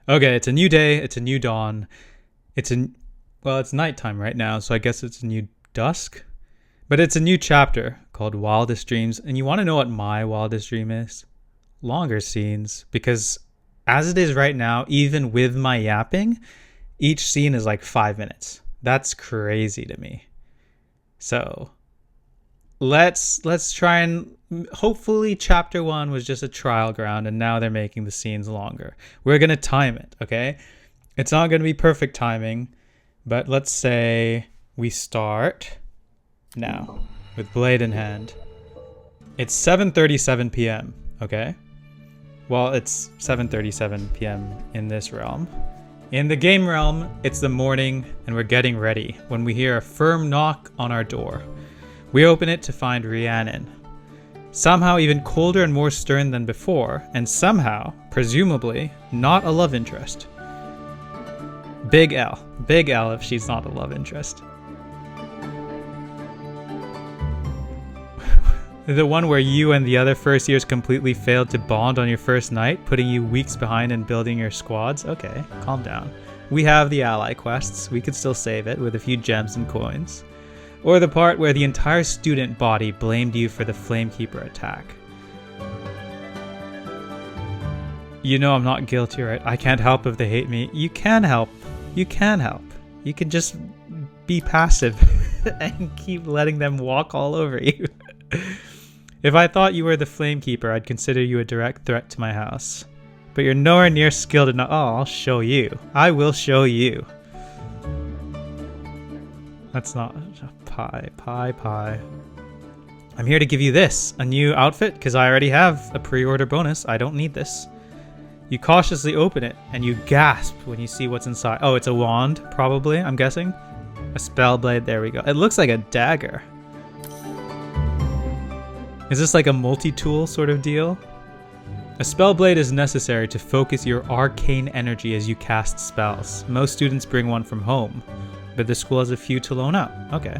Okay, it's a new day. It's a new dawn. It's nighttime right now, so I guess it's a new dusk. But it's a new chapter called Wildest Dreams. And you want to know what my wildest dream is? Longer scenes. Because as it is right now, even with my yapping, each scene is like 5 minutes. That's crazy to me. So let's try and hopefully chapter 1 was just a trial ground and now they're making the scenes longer. We're going to time it, okay? It's not going to be perfect timing, but let's say we start now with blade in hand. It's 7:37 p.m., okay? Well, it's 7:37 p.m. in this realm. In the game realm, it's the morning and we're getting ready when we hear a firm knock on our door. We open it to find Rhiannon. Somehow even colder and more stern than before, and somehow, presumably, not a love interest. Big L. Big L if she's not a love interest. The one where you and the other first years completely failed to bond on your first night, putting you weeks behind in building your squads? Okay, calm down. We have the ally quests. We could still save it with a few gems and coins. Or the part where the entire student body blamed you for the Flamekeeper attack. You know I'm not guilty, right? I can't help if they hate me. You can help. You can help. You can just be passive and keep letting them walk all over you. If I thought you were the Flamekeeper, I'd consider you a direct threat to my house. But you're nowhere near skilled enough. Oh, I'll show you. I will show you. That's not... Pie. I'm here to give you this, a new outfit, because I already have a pre-order bonus. I don't need this. You cautiously open it, and you gasp when you see what's inside. Oh, it's a wand, probably, I'm guessing. A spell blade, there we go. It looks like a dagger. Is this like a multi-tool sort of deal? A spell blade is necessary to focus your arcane energy as you cast spells. Most students bring one from home, but the school has a few to loan out. Okay.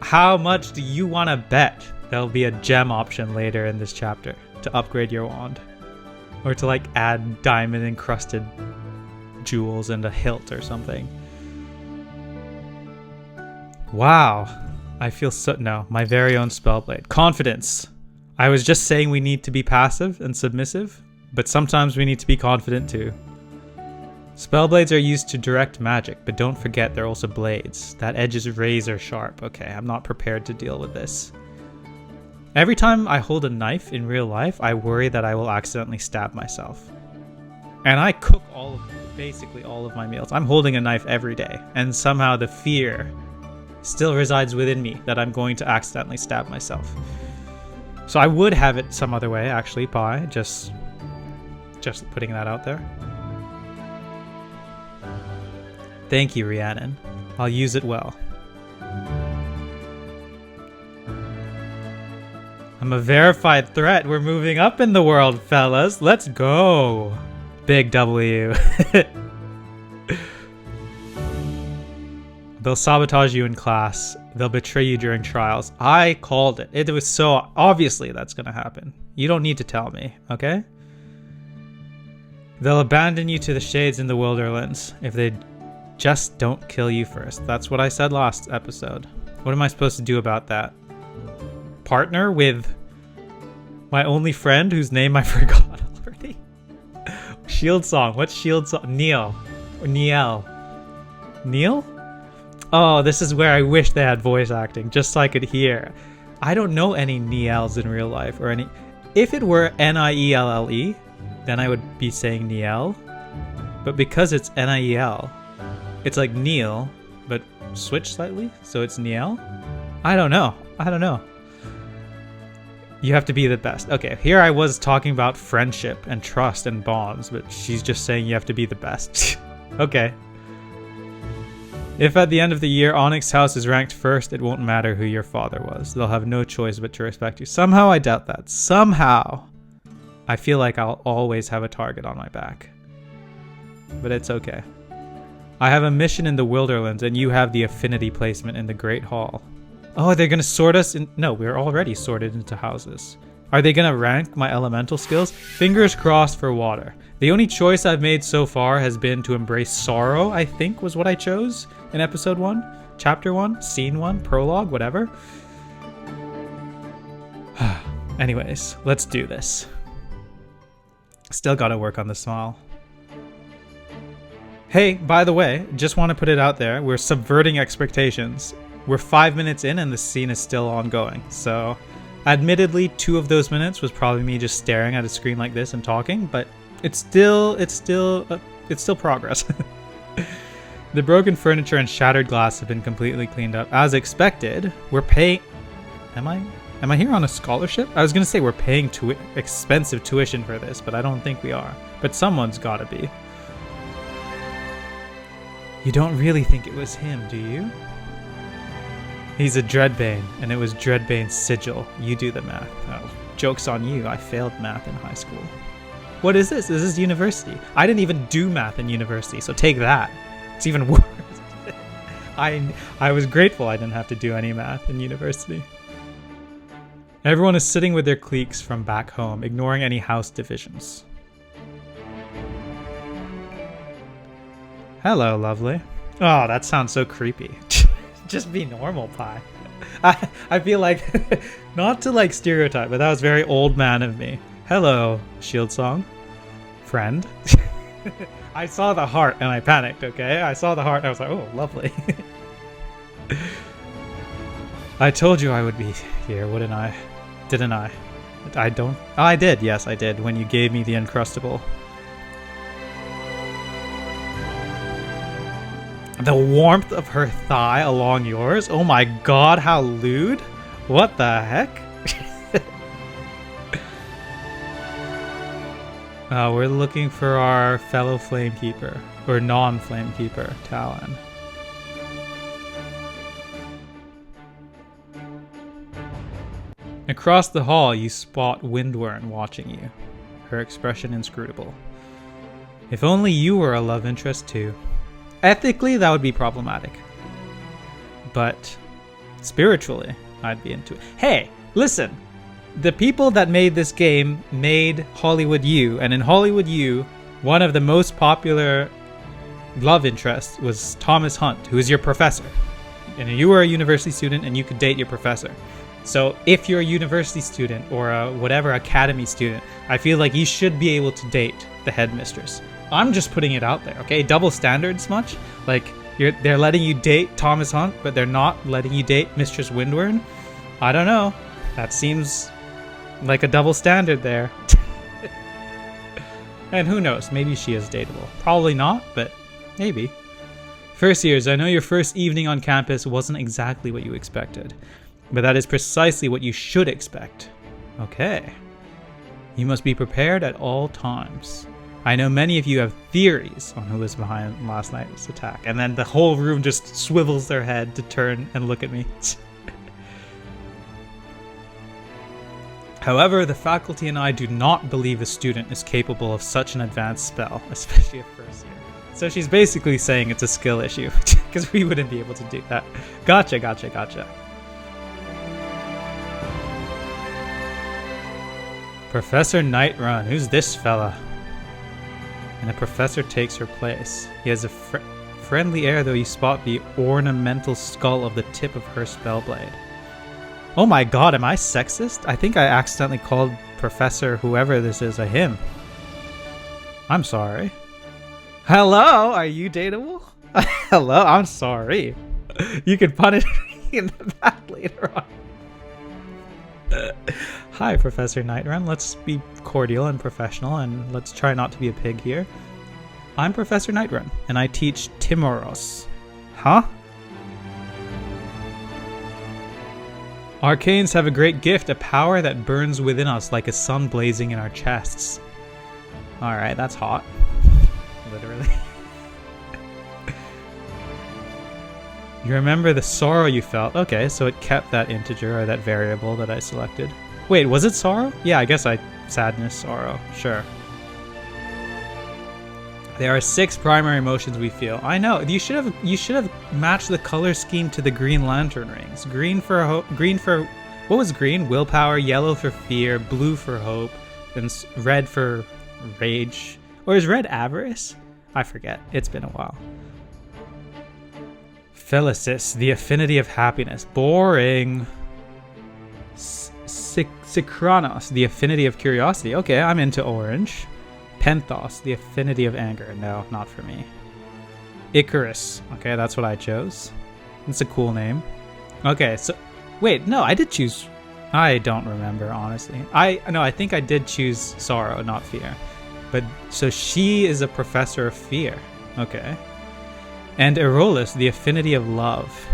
How much do you want to bet there'll be a gem option later in this chapter to upgrade your wand? Or to like add diamond encrusted jewels and a hilt or something? Wow. I feel so... No, my very own spellblade. Confidence. I was just saying we need to be passive and submissive, but sometimes we need to be confident too. Spellblades are used to direct magic, but don't forget they're also blades. That edge is razor sharp. Okay, I'm not prepared to deal with this. Every time I hold a knife in real life, I worry that I will accidentally stab myself. And I cook basically all of my meals. I'm holding a knife every day, and somehow the fear still resides within me that I'm going to accidentally stab myself. So I would have it some other way, actually, Pie. Just putting that out there. Thank you, Rhiannon. I'll use it well. I'm a verified threat. We're moving up in the world, fellas. Let's go. Big W. They'll sabotage you in class. They'll betray you during trials. I called it. It was so obviously that's going to happen. You don't need to tell me, okay? They'll abandon you to the shades in the Wilderlands if they just don't kill you first. That's what I said last episode. What am I supposed to do about that? Partner with my only friend whose name I forgot already? Shield song. What's Shield song? Neil. Neil? Oh, this is where I wish they had voice acting, just so I could hear. I don't know any Niels in real life, or any... If it were Nielle, then I would be saying Niel. But because it's Niel, it's like Neil, but switch slightly, so it's Niel? I don't know. You have to be the best. Okay, here I was talking about friendship and trust and bonds, but she's just saying you have to be the best. Okay. If at the end of the year Onyx House is ranked first, it won't matter who your father was. They'll have no choice but to respect you. Somehow I doubt that. Somehow I feel like I'll always have a target on my back. But it's okay. I have a mission in the Wilderlands and you have the Affinity Placement in the Great Hall. Oh, they're going to sort us in... No, we're already sorted into houses. Are they going to rank my elemental skills? Fingers crossed for water. The only choice I've made so far has been to embrace sorrow, I think was what I chose in episode 1, chapter 1, scene 1, prologue, whatever. Anyways, let's do this. Still gotta work on the smile. Hey, by the way, just want to put it out there, we're subverting expectations. We're 5 minutes in and the scene is still ongoing, so admittedly 2 of those minutes was probably me just staring at a screen like this and talking, but it's still progress. The broken furniture and shattered glass have been completely cleaned up. As expected, we're paying... Am I here on a scholarship? I was gonna say we're paying expensive tuition for this, but I don't think we are. But someone's gotta be. You don't really think it was him, do you? He's a Dreadbane, and it was Dreadbane's sigil. You do the math. Oh, joke's on you, I failed math in high school. What is this? This is university. I didn't even do math in university, so take that. It's even worse. I was grateful I didn't have to do any math in university. Everyone is sitting with their cliques from back home, ignoring any house divisions. Hello, lovely. Oh, that sounds so creepy. Just be normal, Pi. I feel like, not to like stereotype, but that was very old man of me. Hello, Shield Song. Friend. I saw the heart and I panicked, okay? I saw the heart and I was like, oh, lovely. I told you I would be here, wouldn't I? Didn't I? I don't... Oh, I did. Yes, I did. When you gave me the Uncrustable. The warmth of her thigh along yours? Oh my god, how lewd. What the heck? We're looking for our fellow Flamekeeper. Or non-Flamekeeper, Talon. Across the hall, you spot Windworm watching you. Her expression inscrutable. If only you were a love interest too. Ethically, that would be problematic. But spiritually, I'd be into it. Hey, listen! The people that made this game made Hollywood U, and in Hollywood U, one of the most popular love interests was Thomas Hunt, who is your professor. And you were a university student and you could date your professor. So if you're a university student or a whatever academy student, I feel like you should be able to date the headmistress. I'm just putting it out there, okay? Double standards much? Like, they're letting you date Thomas Hunt, but they're not letting you date Mistress Windworm? I don't know. That seems like a double standard there. And who knows, maybe she is dateable. Probably not, but maybe. First years, I know your first evening on campus wasn't exactly what you expected, but that is precisely what you should expect. Okay. You must be prepared at all times. I know many of you have theories on who was behind last night's attack, and then the whole room just swivels their head to turn and look at me. However, the faculty and I do not believe a student is capable of such an advanced spell, especially at first year. So she's basically saying it's a skill issue, because we wouldn't be able to do that. Gotcha. Professor Nightrun, who's this fella? And a professor takes her place. He has a friendly air, though you spot the ornamental skull of the tip of her spellblade. Oh my god, am I sexist? I think I accidentally called Professor whoever this is a him. I'm sorry. Hello, are you dateable? Hello, I'm sorry. You can punish me in the back later on. Hi, Professor Nightrun. Let's be cordial and professional, and let's try not to be a pig here. I'm Professor Nightrun, and I teach Timoros. Huh? Arcanes have a great gift, a power that burns within us like a sun blazing in our chests. Alright, that's hot. Literally. You remember the sorrow you felt. Okay, so it kept that integer or that variable that I selected. Wait, was it sorrow? Yeah, I guess sadness, sorrow. Sure. There are 6 primary emotions we feel. I know. You should have matched the color scheme to the Green Lantern rings. Green for what was green? Willpower. Yellow for fear. Blue for hope. And red for rage. Or is red avarice? I forget. It's been a while. Felicis, the affinity of happiness. Boring. Sychronos, the affinity of curiosity. Okay, I'm into orange. Penthos, the affinity of anger. No, not for me. Icarus. Okay, that's what I chose. It's a cool name. Okay, so wait, no, I did choose. I don't remember, honestly. I think I did choose sorrow, not fear. But so she is a professor of fear. Okay. And Aeolus, the affinity of love.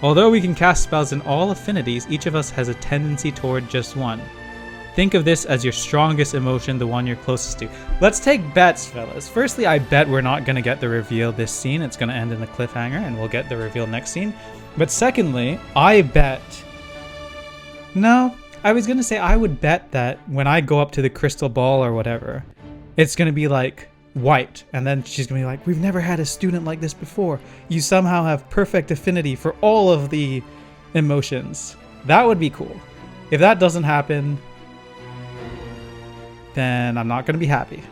Although we can cast spells in all affinities, each of us has a tendency toward just one. Think of this as your strongest emotion, the one you're closest to. Let's take bets, fellas. Firstly, I bet we're not going to get the reveal this scene. It's going to end in a cliffhanger, and we'll get the reveal next scene. But secondly, I bet... No, I was going to say I would bet that when I go up to the crystal ball or whatever, it's going to be like white. And then she's going to be like, we've never had a student like this before. You somehow have perfect affinity for all of the emotions. That would be cool. If that doesn't happen... then I'm not going to be happy.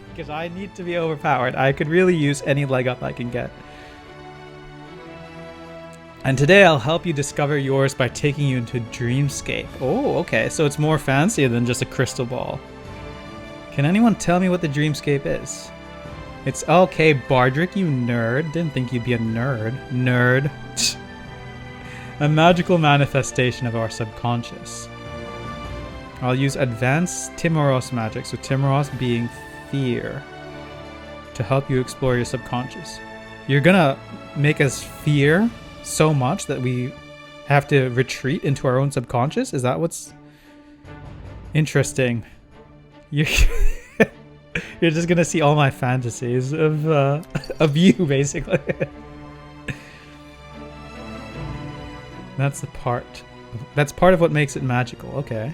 Because I need to be overpowered. I could really use any leg up I can get. And today I'll help you discover yours by taking you into Dreamscape. Oh, okay. So it's more fancy than just a crystal ball. Can anyone tell me what the Dreamscape is? It's okay, Bardrick, you nerd. Didn't think you'd be a nerd. Nerd. A magical manifestation of our subconscious. I'll use advanced Timoros magic, so Timoros being fear, to help you explore your subconscious. You're gonna make us fear so much that we have to retreat into our own subconscious? Is that what's interesting? You're just gonna see all my fantasies of you, basically. That's part of what makes it magical. Okay.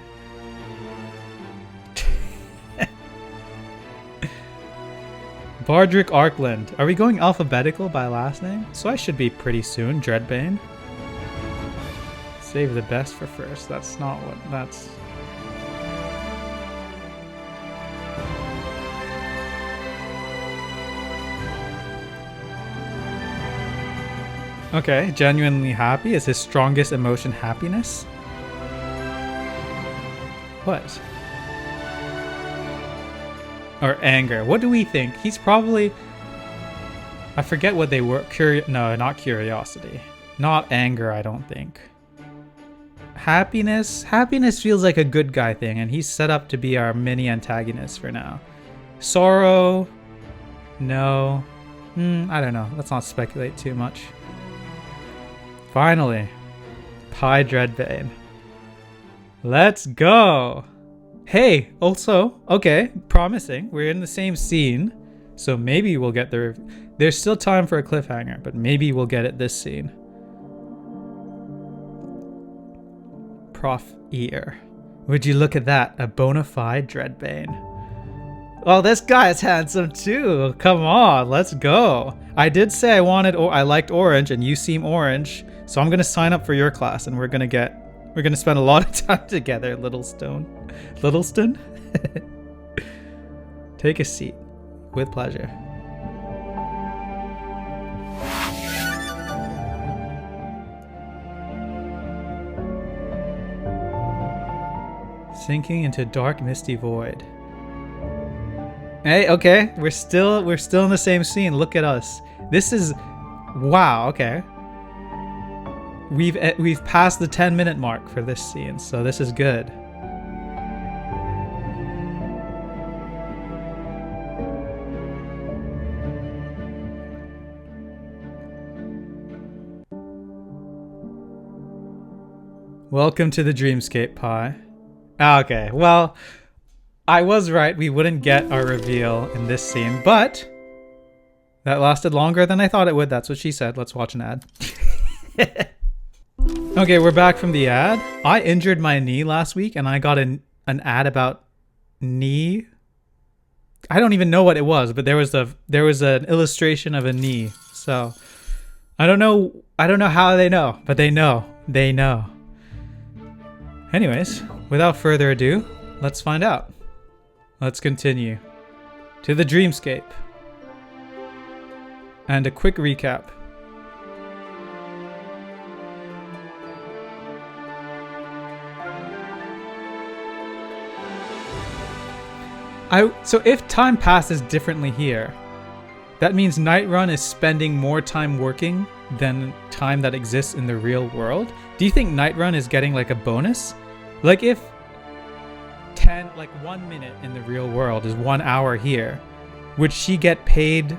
Bardrick Arkland. Are we going alphabetical by last name? So I should be pretty soon. Dreadbane. Save the best for first. That's not what... That's... Okay. Genuinely happy. Is his strongest emotion happiness? What? Or anger. What do we think? He's probably... I forget what they were. No, not curiosity. Not anger, I don't think. Happiness? Happiness feels like a good guy thing, and he's set up to be our mini antagonist for now. Sorrow? No. I don't know. Let's not speculate too much. Finally. Pi Dreadbane. Let's go! Hey, also, okay, promising. We're in the same scene, so maybe we'll get the... There's still time for a cliffhanger, but maybe we'll get it this scene. Prof. Ear. Would you look at that? A bona fide Dreadbane. Oh, this guy is handsome too. Come on, let's go. I did say I liked orange, and you seem orange, so I'm gonna sign up for your class, and we're gonna spend a lot of time together, Littlestone. Littleston? Take a seat. With pleasure. Sinking into dark, misty void. Hey, okay. We're still in the same scene. Look at us. This is... Wow, okay. We've passed the 10-minute mark for this scene, so this is good. Welcome to the Dreamscape, Pi. Okay, well, I was right. We wouldn't get our reveal in this scene, but that lasted longer than I thought it would. That's what she said. Let's watch an ad. Okay, we're back from the ad. I injured my knee last week, and I got an ad about knee. I don't even know what it was, but there was an illustration of a knee. So I don't know how they know, but they know. They know. Anyways, without further ado, let's find out. Let's continue to the Dreamscape. And a quick recap. So if time passes differently here, that means Nightrun is spending more time working than time that exists in the real world. Do you think Nightrun is getting like a bonus? Like if 1 minute in the real world is 1 hour here, would she get paid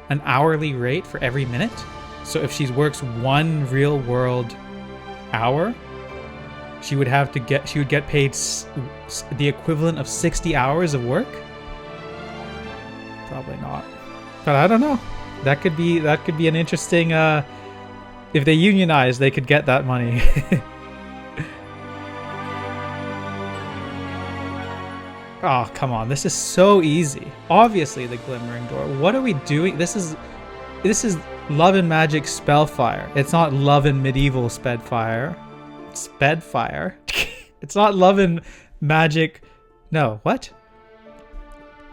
an hourly rate for every minute? So if she works 1 real world hour, she would get paid the equivalent of 60 hours of work? Probably not. But I don't know. That could be an interesting if they unionize, they could get that money. Oh, come on. This is so easy. Obviously the Glimmering Door. What are we doing? This is Love and Magic Spellfyre. It's not Love and Medieval Spedfire. Spedfire. It's not Love and Magic. No, what?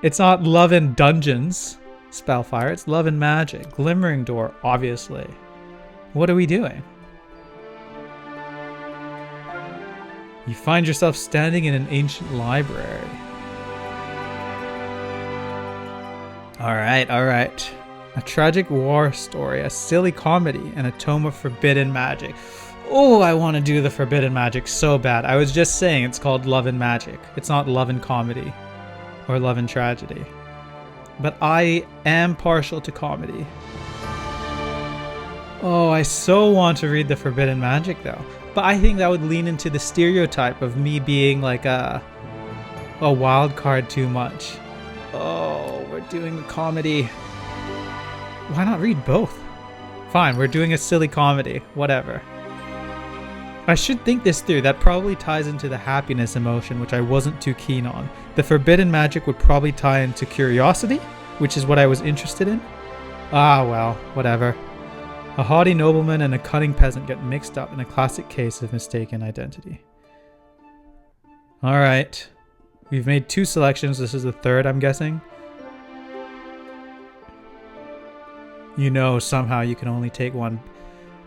It's not Love and Dungeons Spellfyre. It's Love and Magic. Glimmering Door, obviously. What are we doing? You find yourself standing in an ancient library. Alright. A tragic war story, a silly comedy, and a tome of forbidden magic. Oh, I want to do the forbidden magic so bad. I was just saying it's called Love and Magic. It's not Love and Comedy or Love and Tragedy. But I am partial to comedy. Oh, I so want to read the forbidden magic though. But I think that would lean into the stereotype of me being like a wild card too much. Oh, we're doing the comedy. Why not read both? Fine, we're doing a silly comedy. Whatever. I should think this through. That probably ties into the happiness emotion, which I wasn't too keen on. The forbidden magic would probably tie into curiosity, which is what I was interested in. Ah, well, whatever. A haughty nobleman and a cunning peasant get mixed up in a classic case of mistaken identity. Alright. We've made 2 selections. This is the 3rd, I'm guessing. You know somehow you can only take 1.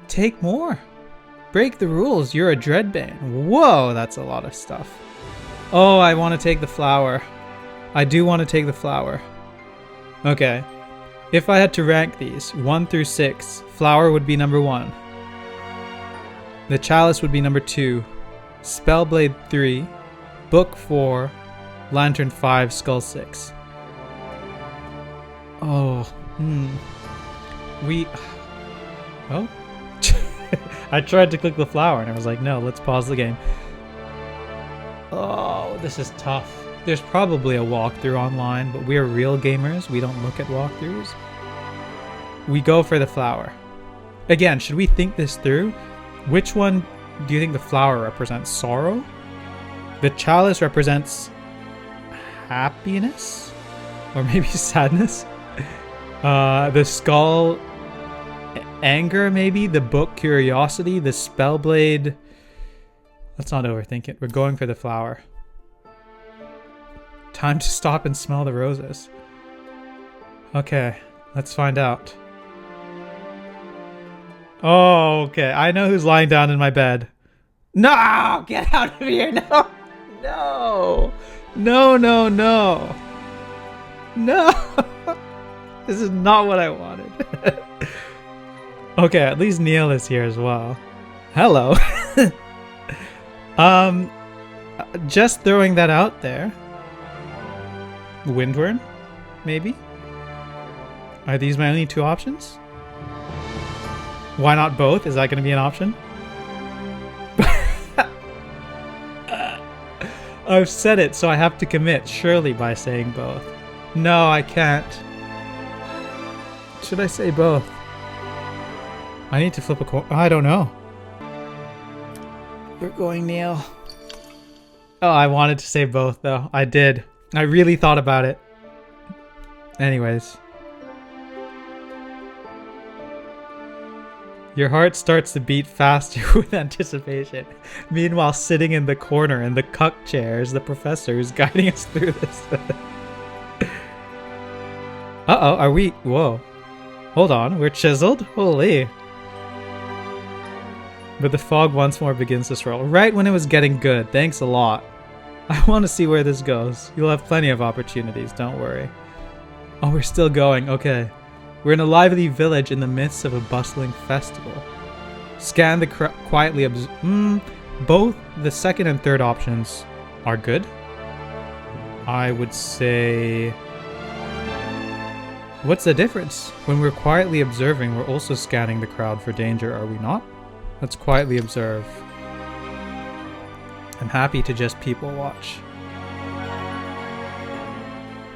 Take more. Break the rules. You're a Dreadbane. Whoa, that's a lot of stuff. Oh, I want to take the flower. I do want to take the flower. Okay. If I had to rank these, 1 through 6, flower would be number 1. The chalice would be number 2. Spellblade 3. Book 4. Lantern 5. Skull 6. Oh, Oh? I tried to click the flower and I was like, no, let's pause the game. Oh, this is tough. There's probably a walkthrough online, but we are real gamers. We don't look at walkthroughs. We go for the flower. Again, should we think this through? Which one do you think the flower represents? Sorrow? The chalice represents happiness? Or maybe sadness? The skull, anger maybe? The book, curiosity? The spellblade? Let's not overthink it. We're going for the flower. Time to stop and smell the roses. Okay, let's find out. Oh, okay. I know who's lying down in my bed. No! Get out of here! No! No! No, no, no! No! This is not what I wanted. Okay, at least Neil is here as well. Hello. Just throwing that out there. Windworm, maybe? Are these my only 2 options? Why not both? Is that going to be an option? I've said it, so I have to commit, surely, by saying both. No, I can't. Should I say both? I need to flip a coin. I don't know. You're going, Neil. Oh, I wanted to say both, though. I did. I really thought about it. Anyways. Your heart starts to beat faster with anticipation. Meanwhile, sitting in the corner in the cuck chair is the professor who's guiding us through this. Uh-oh, are we... Whoa. Hold on, we're chiseled? Holy. But the fog once more begins to swirl. Right when it was getting good. Thanks a lot. I want to see where this goes. You'll have plenty of opportunities, don't worry. Oh, we're still going. Okay. We're in a lively village in the midst of a bustling festival. Scan the quietly both the second and third options are good. I would say... What's the difference? When we're quietly observing, we're also scanning the crowd for danger, are we not? Let's quietly observe. I'm happy to just people watch.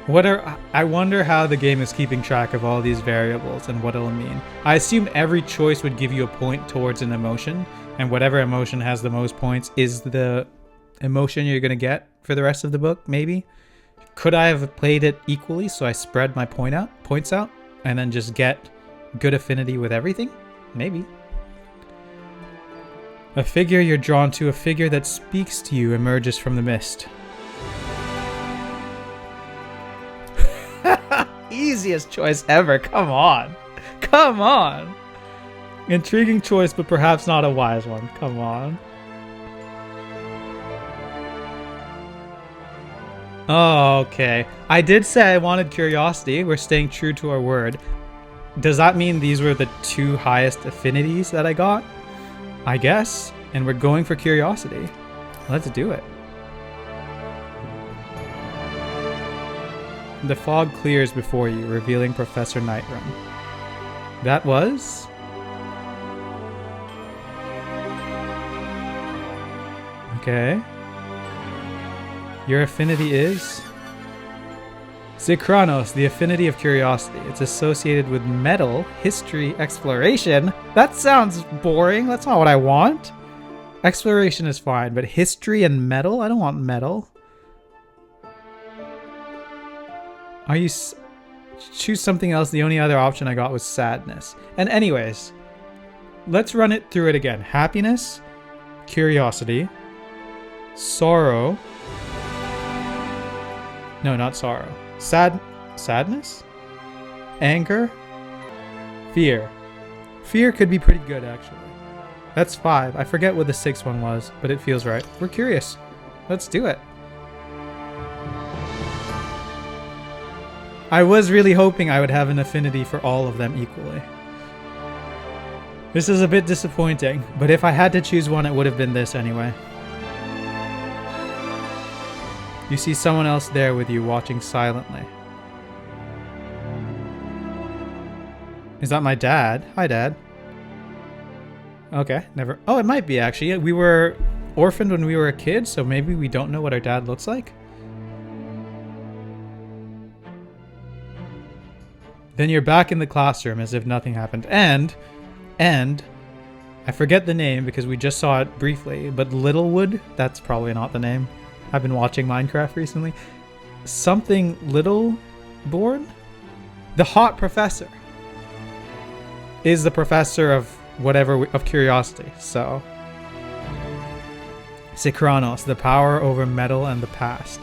I wonder how the game is keeping track of all these variables and what it'll mean. I assume every choice would give you a point towards an emotion, and whatever emotion has the most points is the emotion you're going to get for the rest of the book, maybe? Could I have played it equally so I spread my points out and then just get good affinity with everything? Maybe. A figure you're drawn to, a figure that speaks to you, emerges from the mist. Easiest choice ever. Come on. Come on. Intriguing choice, but perhaps not a wise one. Come on. Oh, okay. I did say I wanted curiosity. We're staying true to our word. Does that mean these were the two highest affinities that I got? I guess. And we're going for curiosity. Let's do it. The fog clears before you, revealing Professor Nightrun. That was... Okay. Your affinity is... Zikranos, the affinity of curiosity. It's associated with metal, history, exploration. That sounds boring. That's not what I want. Exploration is fine, but history and metal? I don't want metal. Are you... Choose something else. The only other option I got was sadness. And anyways, let's run it through it again. Happiness, curiosity, sorrow. No, not sorrow. Sadness? Anger? Fear. Fear could be pretty good, actually. That's 5. I forget what the 6th one was, but it feels right. We're curious. Let's do it. I was really hoping I would have an affinity for all of them equally. This is a bit disappointing, but if I had to choose one, it would have been this anyway. You see someone else there with you watching silently. Is that my dad? Hi, Dad. Okay, never... Oh, it might be, actually. We were orphaned when we were a kid, so maybe we don't know what our dad looks like. Then you're back in the classroom as if nothing happened. And... I forget the name because we just saw it briefly, but Littlewood? That's probably not the name. I've been watching Minecraft recently. Something Littleborn? The hot professor is the professor of whatever, of curiosity. So Zikranos, the power over metal and the past.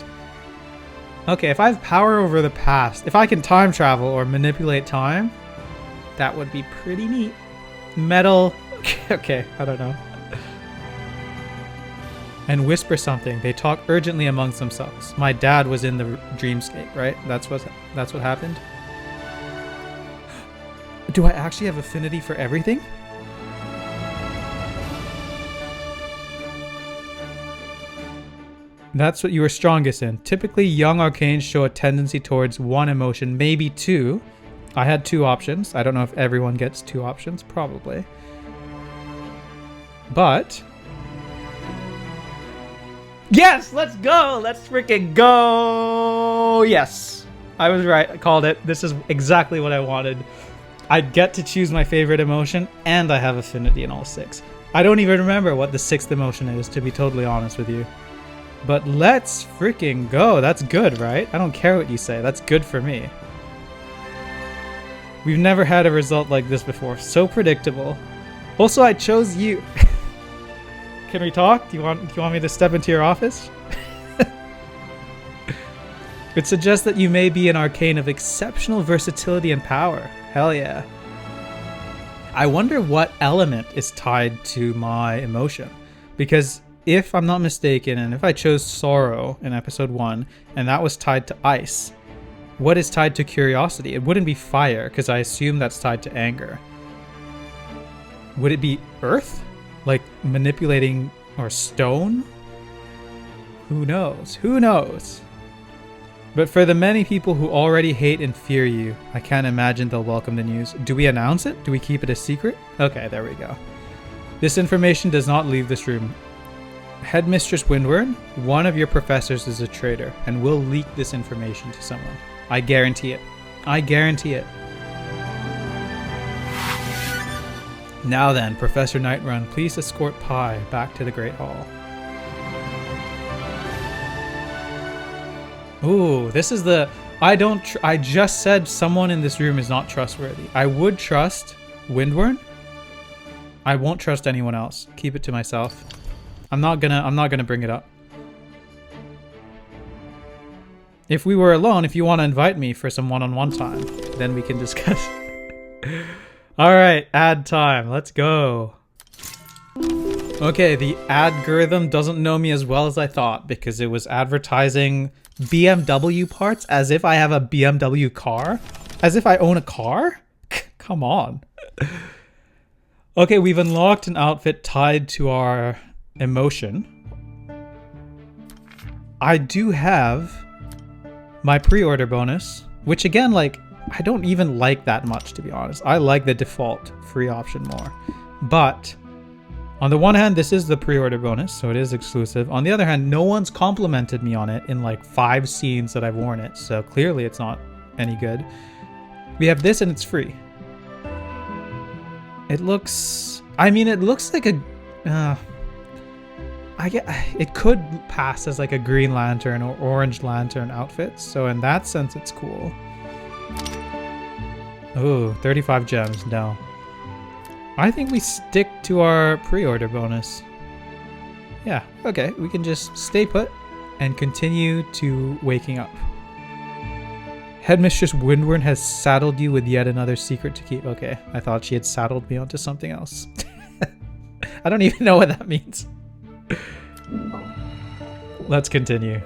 Okay, if I have power over the past, if I can time travel or manipulate time, that would be pretty neat. Metal, okay, I don't know. And whisper something. They talk urgently amongst themselves. My dad was in the Dreamscape, right? That's what happened. Do I actually have affinity for everything? That's what you were strongest in. Typically, young arcanes show a tendency towards one emotion, maybe 2. I had 2 options. I don't know if everyone gets 2 options. Probably. But... Yes! Let's go! Let's freaking go! Yes! I was right. I called it. This is exactly what I wanted. I get to choose my favorite emotion, and I have affinity in all 6. I don't even remember what the 6th emotion is, to be totally honest with you. But let's freaking go. That's good, right? I don't care what you say. That's good for me. We've never had a result like this before. So predictable. Also, I chose you. Can we talk? Do you want me to step into your office? It suggests that you may be an arcane of exceptional versatility and power. Hell yeah. I wonder what element is tied to my emotion. Because if I'm not mistaken, and if I chose sorrow in episode 1, and that was tied to ice, what is tied to curiosity? It wouldn't be fire, because I assume that's tied to anger. Would it be earth? Like manipulating, or stone? Who knows? Who knows? But for the many people who already hate and fear you, I can't imagine they'll welcome the news. Do we announce it? Do we keep it a secret? Okay, there we go. This information does not leave this room. Headmistress Windward, one of your professors is a traitor and will leak this information to someone. I guarantee it. I guarantee it. Now then, Professor Nightrun, please escort Pi back to the Great Hall. Ooh, this is the... I just said someone in this room is not trustworthy. I would trust Windward. I won't trust anyone else. Keep it to myself. I'm not gonna bring it up. If we were alone, if you want to invite me for some one-on-one time, then we can discuss. Alright, ad time. Let's go. Okay, the adgorithm doesn't know me as well as I thought because it was advertising BMW parts as if I have a BMW car? As if I own a car? Come on. Okay, we've unlocked an outfit tied to our emotion. I do have my pre-order bonus, which again, like, I don't even like that much, to be honest. I like the default free option more. But on the one hand, this is the pre-order bonus, so it is exclusive. On the other hand, no one's complimented me on it in like 5 scenes that I've worn it, so clearly it's not any good. We have this and it's free. It looks... I mean, it looks like a... it could pass as like a Green Lantern or Orange Lantern outfit, so in that sense it's cool. Ooh, 35 gems, no. I think we stick to our pre-order bonus. Yeah, okay, we can just stay put and continue to waking up. Headmistress Windward has saddled you with yet another secret to keep. Okay, I thought she had saddled me onto something else. I don't even know what that means. Let's continue.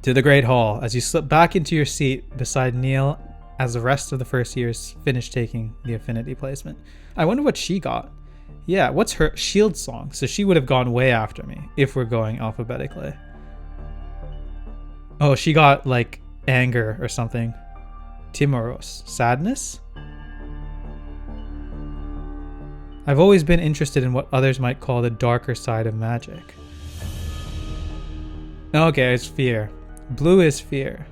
To the Great Hall, as you slip back into your seat beside Neil as the rest of the first years finish taking the Affinity Placement. I wonder what she got. Yeah, what's her shield song? So she would have gone way after me if we're going alphabetically. Oh, she got like anger or something. Timoros. Sadness? I've always been interested in what others might call the darker side of magic. Okay, it's fear. Blue is fear.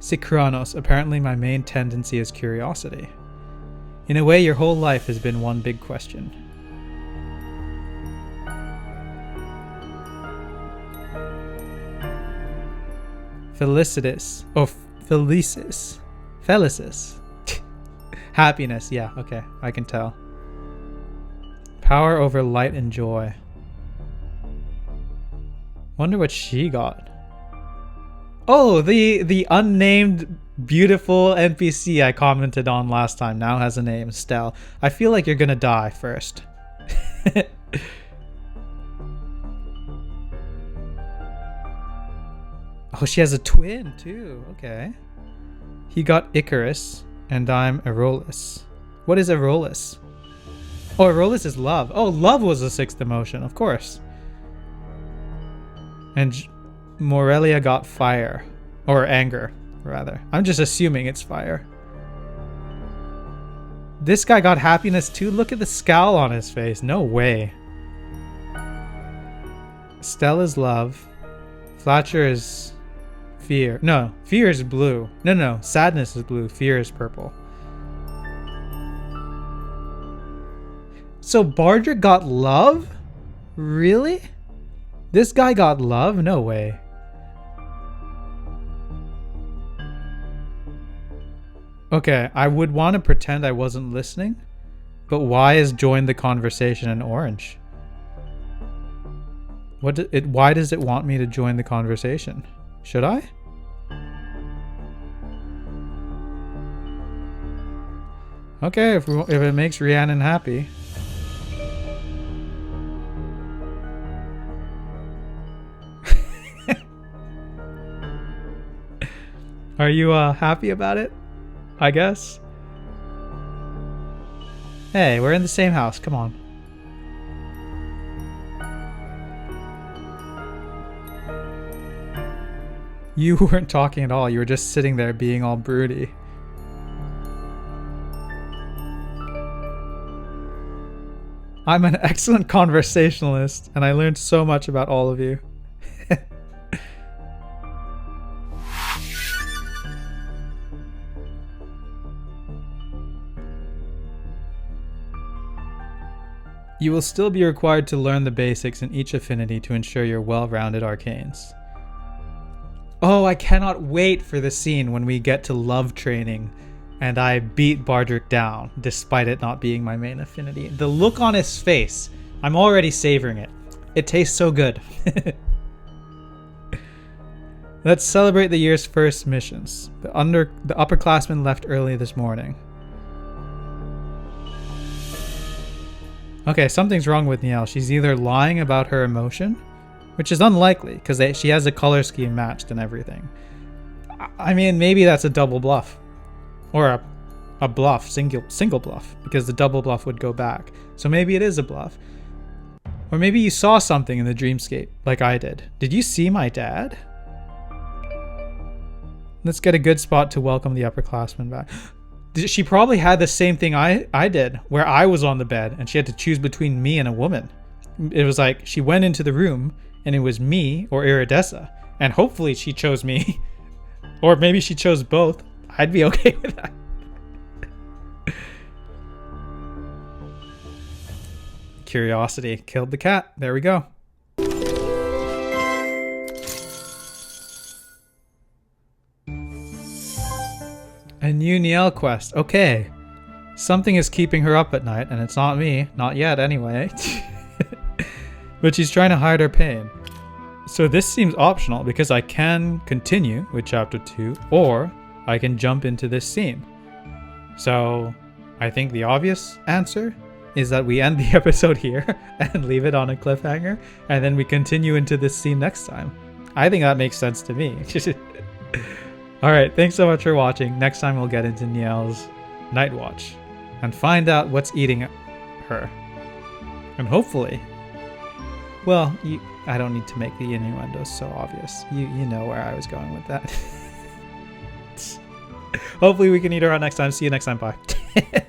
Sikranos, apparently my main tendency is curiosity. In a way, your whole life has been one big question. Felicitas. Oh, Felicis. Felicis. Happiness, yeah, okay, I can tell. Power over light and joy. Wonder what she got. Oh, the unnamed beautiful NPC I commented on last time now has a name, Stell. I feel like you're gonna die first. Oh, she has a twin too. Okay. He got Icarus, and I'm Aeolus. What is Aeolus? Oh, Aeolus is love. Oh, love was the 6th emotion, of course. And Morelia got fire. Or anger, rather. I'm just assuming it's fire. This guy got happiness too? Look at the scowl on his face. No way. Stella's love. Fletcher is fear. No, fear is blue. No. Sadness is blue. Fear is purple. So Bardrick got love? Really? This guy got love? No way. Okay, I would want to pretend I wasn't listening, but why is join the conversation in orange? Why does it want me to join the conversation? Should I? Okay, if it makes Rhiannon happy. Are you happy about it? I guess. Hey, we're in the same house. Come on. You weren't talking at all. You were just sitting there being all broody. I'm an excellent conversationalist, and I learned so much about all of you. You will still be required to learn the basics in each affinity to ensure your well-rounded arcanes. Oh, I cannot wait for the scene when we get to love training and I beat Bardrick down, despite it not being my main affinity. The look on his face, I'm already savoring it. It tastes so good. Let's celebrate the year's first missions. The upperclassmen left early this morning. Okay, something's wrong with Niall. She's either lying about her emotion, which is unlikely because she has a color scheme matched and everything. I mean, maybe that's a double bluff. Or a bluff, single bluff, because the double bluff would go back. So maybe it is a bluff. Or maybe you saw something in the dreamscape, like I did. Did you see my dad? Let's get a good spot to welcome the upperclassmen back. She probably had the same thing I did, where I was on the bed and she had to choose between me and a woman. It was like she went into the room and it was me or Iridessa, and hopefully she chose me. Or maybe she chose both. I'd be okay with that. Curiosity killed the cat. There we go. A new Niall quest. Okay. Something is keeping her up at night, and it's not me. Not yet, anyway. But she's trying to hide her pain. So this seems optional, because I can continue with chapter 2, or I can jump into this scene. So I think the obvious answer is that we end the episode here and leave it on a cliffhanger, and then we continue into this scene next time. I think that makes sense to me. Alright, thanks so much for watching. Next time we'll get into Niall's Night Watch and find out what's eating her. And hopefully, well, I don't need to make the innuendos so obvious. You know where I was going with that. Hopefully we can eat her out next time. See you next time. Bye.